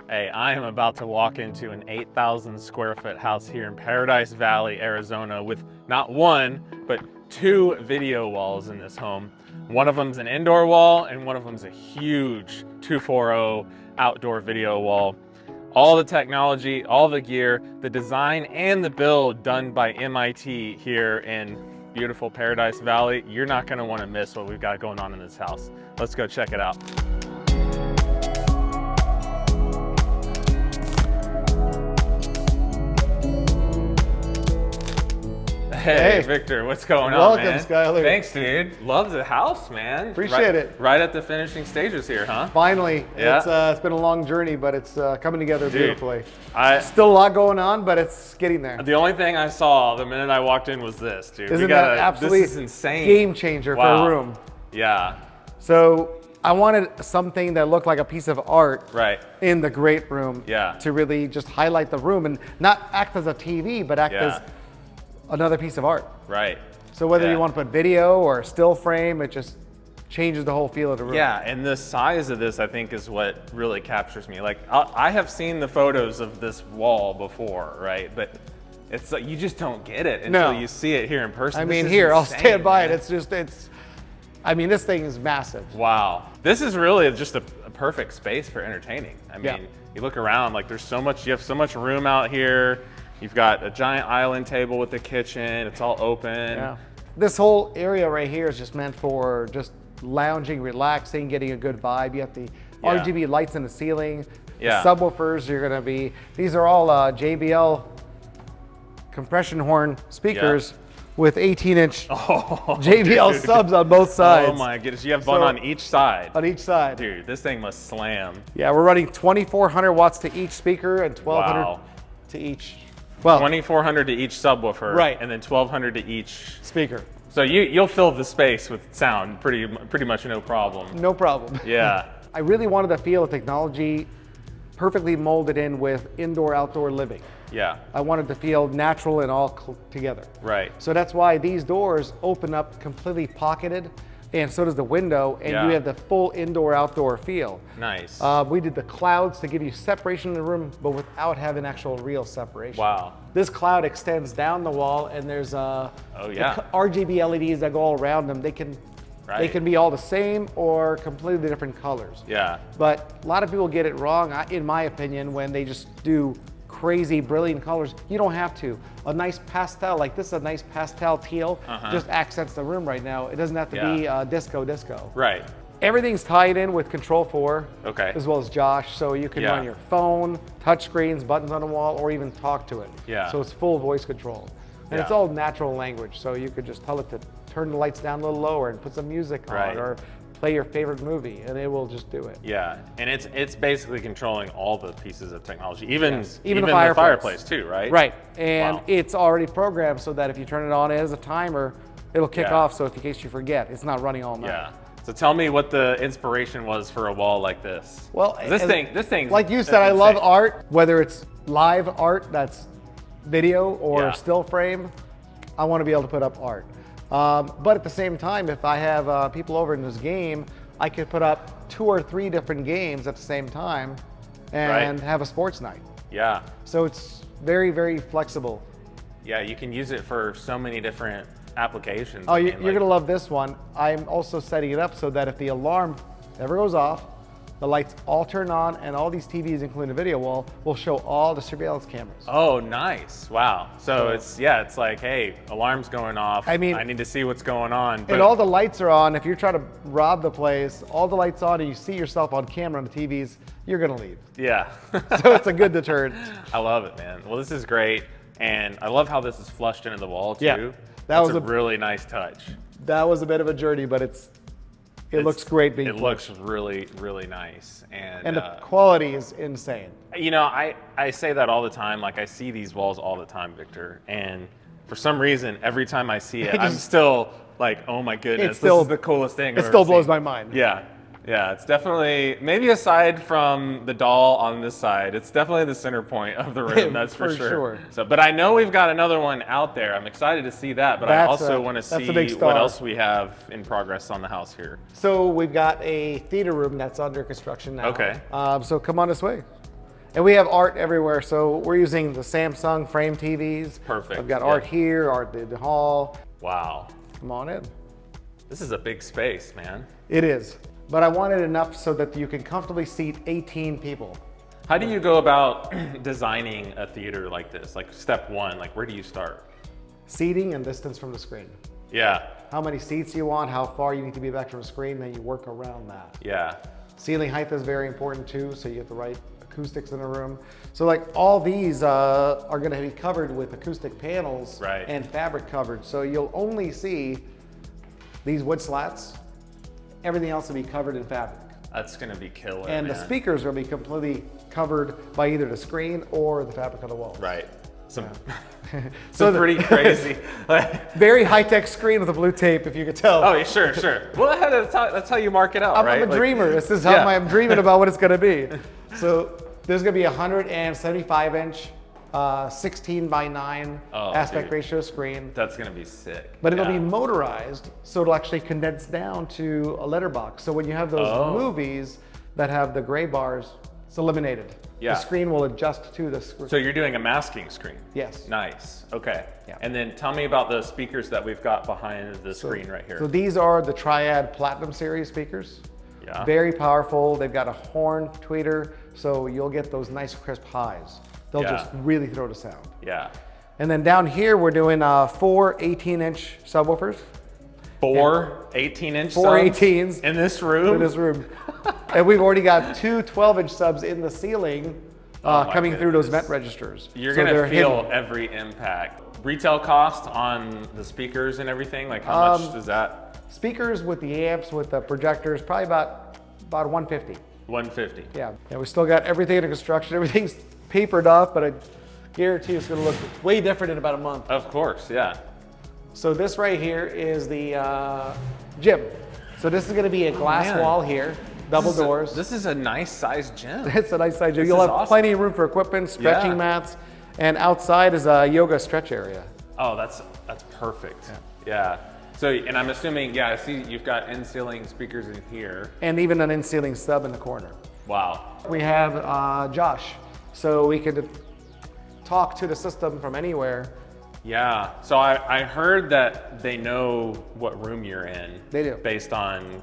Hey, I am about to walk into an 8,000 square foot house here in Paradise Valley, Arizona with not one, but two video walls in this home. One of them's an indoor wall and one of them's a huge 240 outdoor video wall. All the technology, all the gear, the design and the build done by MIT here in beautiful Paradise Valley. You're not gonna wanna miss what we've got going on in this house. Let's go check it out. Hey, Victor, what's going on, man? Welcome, Skyler. Thanks, dude. Love the house, man. Appreciate it. Right at the finishing stages here, huh? Finally. Yeah. It's been a long journey, but it's coming together beautifully. Still a lot going on, but it's getting there. The only thing I saw the minute I walked in was this, dude. Isn't that absolutely this is insane. Game changer for a room. Yeah. So I wanted something that looked like a piece of art in the great room to really just highlight the room and not act as a TV, but act as another piece of art. Right. So whether you want to put video or still frame, it just changes the whole feel of the room. Yeah, and the size of this, I think, is what really captures me. Like, I have seen the photos of this wall before, right? But it's like, you just don't get it until you see it here in person. I mean, here, I'll stand by it. I mean, this thing is massive. Wow. This is really just a perfect space for entertaining. I mean, you look around, like there's so much, you have so much room out here. You've got a giant island table with the kitchen. It's all open. Yeah. This whole area right here is just meant for just lounging, relaxing, getting a good vibe. You have the RGB lights in the ceiling. The subwoofers are gonna be, these are all JBL compression horn speakers with 18-inch JBL subs on both sides. Oh my goodness, you have one on each side. On each side. Dude, this thing must slam. Yeah, we're running 2,400 watts to each speaker and 1,200 to each. Well, 2,400 to each subwoofer, and then 1,200 to each speaker. So you'll fill the space with sound pretty much no problem. No problem. Yeah. I really wanted to feel the technology perfectly molded in with indoor-outdoor living. Yeah. I wanted to feel natural and all together. Right. So that's why these doors open up completely pocketed, and so does the window, and you have the full indoor-outdoor feel. Nice. We did the clouds to give you separation in the room, but without having actual real separation. Wow. This cloud extends down the wall, and there's RGB LEDs that go all around them. They can be all the same or completely different colors. Yeah. But a lot of people get it wrong, in my opinion, when they just do crazy, brilliant colors. You don't have to. A nice pastel, like this is a nice pastel teal, just accents the room right now. It doesn't have to be disco. Right. Everything's tied in with Control 4, as well as Josh, so you can run your phone, touch screens, buttons on the wall, or even talk to it. Yeah. So it's full voice control. And it's all natural language, so you could just tell it to turn the lights down a little lower and put some music on, or play your favorite movie, and it will just do it. Yeah, and it's basically controlling all the pieces of technology, even the fireplace too, right? Right, and it's already programmed so that if you turn it on as a timer, it'll kick off, so in case you forget, it's not running all night. Yeah. So tell me what the inspiration was for a wall like this. Well, this thing, like you said, I love art, whether it's live art that's video or still frame. I want to be able to put up art. But at the same time, if I have people over in this game, I could put up 2 or 3 different games at the same time and have a sports night. Yeah. So it's very, very flexible. Yeah, you can use it for so many different applications. Oh, you're going to love this one. I'm also setting it up so that if the alarm ever goes off, the lights all turn on, and all these TVs, including the video wall, will show all the surveillance cameras. Oh, nice. Wow. So it's like, hey, alarm's going off. I mean, I need to see what's going on. And all the lights are on. If you're trying to rob the place, all the lights on, and you see yourself on camera on the TVs, you're going to leave. Yeah. So it's a good deterrent. I love it, man. Well, this is great. And I love how this is flushed into the wall, too. Yeah. That was a really nice touch. That was a bit of a journey, but it looks great being flushed. Looks really, really nice. And the quality is insane. You know, I say that all the time. Like, I see these walls all the time, Victor. And for some reason, every time I see it, I'm still like, oh my goodness, this is the coolest thing I've ever seen. It still blows my mind. Yeah. Yeah, it's definitely, maybe aside from the doll on this side, it's definitely the center point of the room, that's for sure. So, but I know we've got another one out there. I'm excited to see that, but I also want to see what else we have in progress on the house here. So we've got a theater room that's under construction now. Okay. So come on this way. And we have art everywhere. So we're using the Samsung frame TVs. Perfect. I've got art here, art in the hall. Wow. Come on in. This is a big space, man. It is. But I wanted enough so that you can comfortably seat 18 people. How do you go about designing a theater like this? Like step one, like where do you start? Seating and distance from the screen. Yeah. How many seats you want, how far you need to be back from the screen, then you work around that. Yeah. Ceiling height is very important too, so you get the right acoustics in a room. So like all these are gonna be covered with acoustic panels and fabric covered. So you'll only see these wood slats. Everything else will be covered in fabric. That's gonna be killer, And the speakers will be completely covered by either the screen or the fabric of the wall. Right. Some pretty crazy. Very high-tech screen with a blue tape, if you could tell. Oh, yeah, sure, sure. Well, that's how you mark it out, right? I'm a dreamer. This is how I'm dreaming about what it's gonna be. So there's gonna be a 175-inch 16:9 aspect ratio screen. That's gonna be sick. But it'll be motorized, so it'll actually condense down to a letterbox. So when you have those movies that have the gray bars, it's eliminated. The screen will adjust to the screen. So you're doing a masking screen? Yes. Nice, okay. And then tell me about the speakers that we've got behind the screen right here. So these are the Triad Platinum series speakers. Yeah. Very powerful. They've got a horn tweeter, so you'll get those nice crisp highs. They'll just really throw the sound. Yeah. And then down here, we're doing 4 18-inch subwoofers. 4 18-inch subs? 4 18s. In this room? In this room. And we've already got 2 12-inch subs in the ceiling coming through those vent registers. You're gonna feel every impact. Retail cost on the speakers and everything, like how much is that? Speakers with the amps, with the projectors, probably about 150. 150. Yeah. And we still got everything in construction. Everything's papered off, but I guarantee it's gonna look way different in about a month. Of course, yeah. So this right here is the gym. So this is gonna be a glass wall here, double doors. This is a nice sized gym. It's a nice sized gym. You'll have plenty of room for equipment, stretching mats, and outside is a yoga stretch area. Oh, that's perfect. Yeah. So, and I'm assuming, I see you've got in-ceiling speakers in here. And even an in-ceiling sub in the corner. Wow. We have Josh, so we could talk to the system from anywhere. Yeah, so I heard that they know what room you're in. They do. Based on,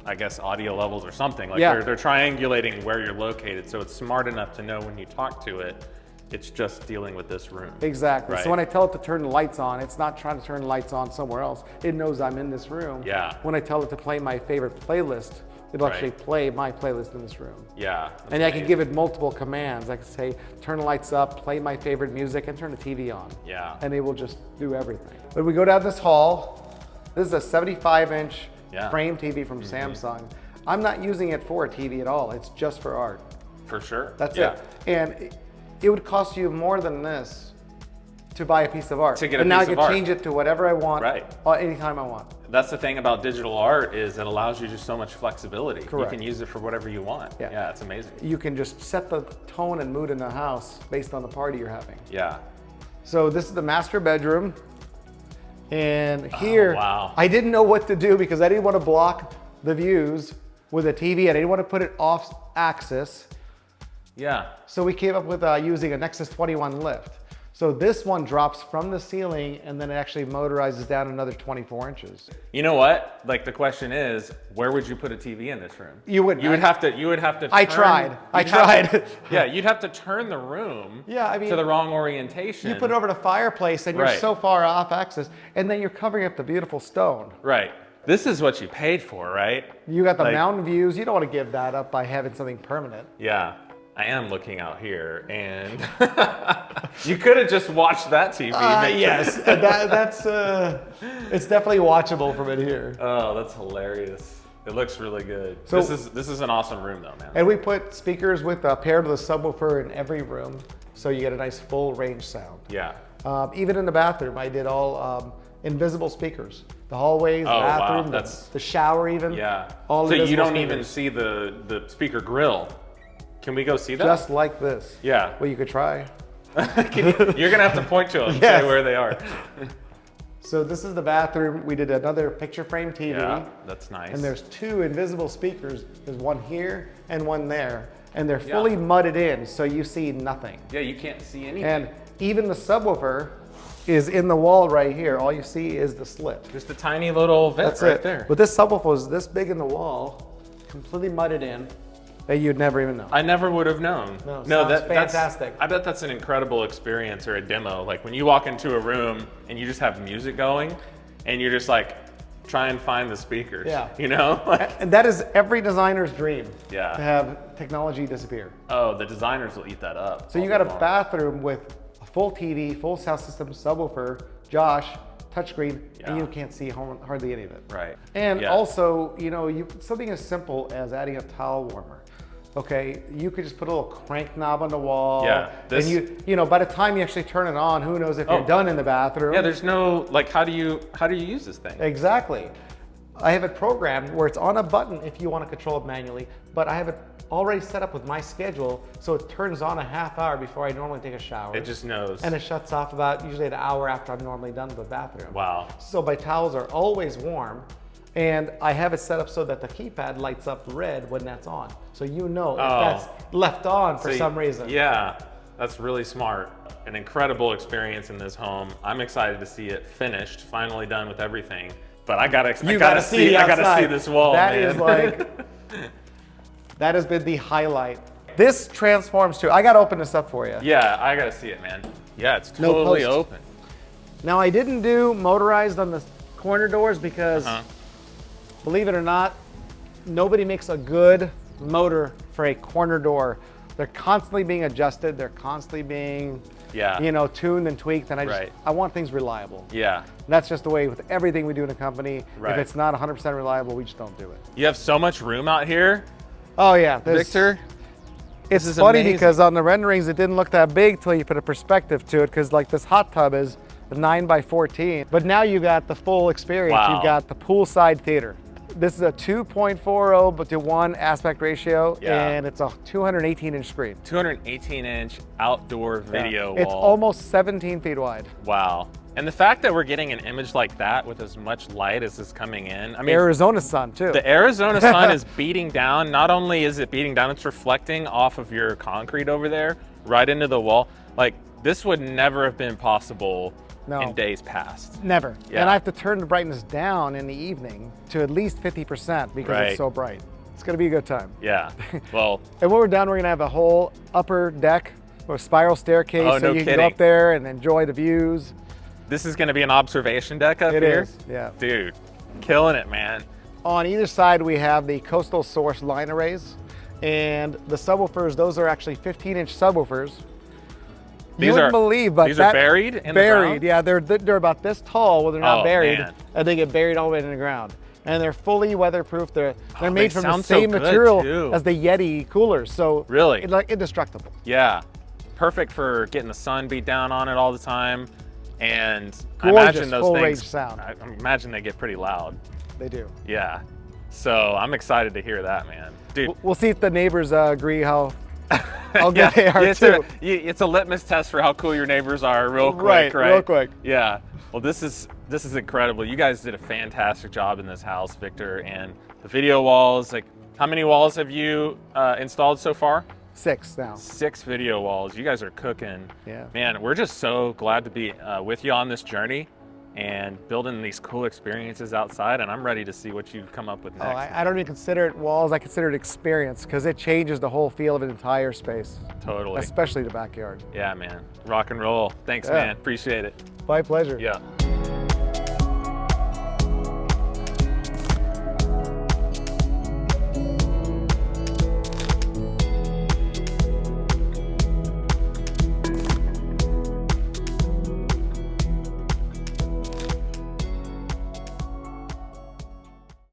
I guess, audio levels or something. Like they're triangulating where you're located, so it's smart enough to know when you talk to it, it's just dealing with this room. Exactly. Right? So when I tell it to turn the lights on, it's not trying to turn the lights on somewhere else. It knows I'm in this room. Yeah. When I tell it to play my favorite playlist, it'll actually play my playlist in this room. Yeah. And I can give it multiple commands. I can say, turn the lights up, play my favorite music, and turn the TV on. Yeah. And it will just do everything. When we go down this hall, this is a 75-inch frame TV from Samsung. I'm not using it for a TV at all. It's just for art. For sure. That's it. And it would cost you more than this to buy a piece of art. To get a and now piece I of can art. change it to whatever I want, anytime I want. That's the thing about digital art is it allows you just so much flexibility. Correct. You can use it for whatever you want. Yeah, it's amazing. You can just set the tone and mood in the house based on the party you're having. Yeah. So this is the master bedroom. And here, wow. I didn't know what to do because I didn't want to block the views with a TV. I didn't want to put it off axis. Yeah. So we came up with using a Nexus21 lift. So this one drops from the ceiling and then it actually motorizes down another 24 inches. You know what? Like the question is, where would you put a TV in this room? You wouldn't. You would have to. I tried. Yeah, you'd have to turn the room. I mean, to the wrong orientation. You put it over the fireplace and you're so far off axis, and then you're covering up the beautiful stone. Right. This is what you paid for, right? You got the mountain views. You don't want to give that up by having something permanent. Yeah. I am looking out here, and you could have just watched that TV. Yes, that's it's definitely watchable from in here. Oh, that's hilarious. It looks really good. So, this is an awesome room, though, man. And we put speakers with paired with a subwoofer in every room, so you get a nice full range sound. Yeah. Even in the bathroom, I did all invisible speakers. The hallways, the bathroom, the shower, even. Yeah. All so you don't even see the speaker grill. Can we go see that? Just like this. Yeah. Well, you could try. You're gonna have to point to them and say where they are. So this is the bathroom. We did another picture frame TV. Yeah, that's nice. And there's 2 invisible speakers. There's one here and one there. and they're fully mudded in, so you see nothing. Yeah, you can't see anything. And even the subwoofer is in the wall right here. All you see is the slit. Just a tiny little vent right there. But this subwoofer is this big in the wall, completely mudded in, that you'd never even know. I never would have known. No, that's fantastic. I bet that's an incredible experience or a demo. Like when you walk into a room and you just have music going and you're just like, try and find the speakers. Yeah. You know? And that is every designer's dream. Yeah. To have technology disappear. Oh, the designers will eat that up. So you got a bathroom with a full TV, full sound system, subwoofer, Josh, touchscreen, and you can't see hardly any of it. Right. And also, you know, something as simple as adding a towel warmer. Okay, you could just put a little crank knob on the wall. Yeah. And you know, by the time you actually turn it on, who knows if you're done in the bathroom. Yeah, there's no, like, how do you use this thing? Exactly. I have it programmed where it's on a button if you want to control it manually, but I have it already set up with my schedule, so it turns on a half hour before I normally take a shower. It just knows. And it shuts off about usually an hour after I'm normally done with the bathroom. Wow. So my towels are always warm, and I have it set up so that the keypad lights up red when that's on. So you know if that's left on for some reason. Yeah, that's really smart. An incredible experience in this home. I'm excited to see it finished, finally done with everything. But I gotta see this wall, man. Is like, that has been the highlight. This transforms too. I gotta open this up for you. Yeah, I gotta see it, man. Yeah, it's totally open. Now I didn't do motorized on the corner doors because, believe it or not, nobody makes a good motor for a corner door. They're constantly being adjusted. They're constantly being, you know, tuned and tweaked. And I want things reliable. Yeah. And that's just the way with everything we do in a company. If it's not 100% reliable, we just don't do it. You have so much room out here. Oh yeah, Viktor. It's funny because on the renderings it didn't look that big till you put a perspective to it, because like this hot tub is 9 by 14, but now you got the full experience. Wow. You've got the poolside theater. This is a 2.40 to 1 aspect ratio, and it's a 218-inch screen. 218-inch outdoor video wall. It's almost 17 feet wide. Wow. And the fact that we're getting an image like that with as much light as is coming in. I mean, Arizona sun too. The Arizona sun is beating down. Not only is it beating down, it's reflecting off of your concrete over there, right into the wall. Like, this would never have been possible in days past. Never. Yeah. And I have to turn the brightness down in the evening to at least 50% because it's so bright. It's gonna be a good time. Yeah, well. And when we're done, we're gonna have a whole upper deck with a spiral staircase so you can go up there and enjoy the views. This is gonna be an observation deck up here? It is, yeah. Dude, killing it, man. On either side, we have the CoastalSource line arrays, and the subwoofers, those are actually 15-inch subwoofers. You wouldn't believe, but these are buried in the ground? Yeah, they're about this tall when they're not buried, and they get buried all the way in the ground. And they're fully weatherproof. They're made from the same material as the Yeti coolers, so really, like indestructible. Yeah, perfect for getting the sun beat down on it all the time. And gorgeous, I imagine those things, range sound. I imagine they get pretty loud. They do. Yeah, so I'm excited to hear that, man. Dude, we'll see if the neighbors agree how good they are too. It's a litmus test for how cool your neighbors are, real quick, right? Real quick. Yeah. Well, this is incredible. You guys did a fantastic job in this house, Viktor, and the video walls. Like, how many walls have you installed so far? 6 now. 6 video walls. You guys are cooking. Yeah. Man, we're just so glad to be with you on this journey and building these cool experiences outside, and I'm ready to see what you come up with next. I don't even consider it walls, I consider it experience, because it changes the whole feel of an entire space. Totally. Especially the backyard. Yeah, man. Rock and roll. Thanks, man. Appreciate it. My pleasure. Yeah.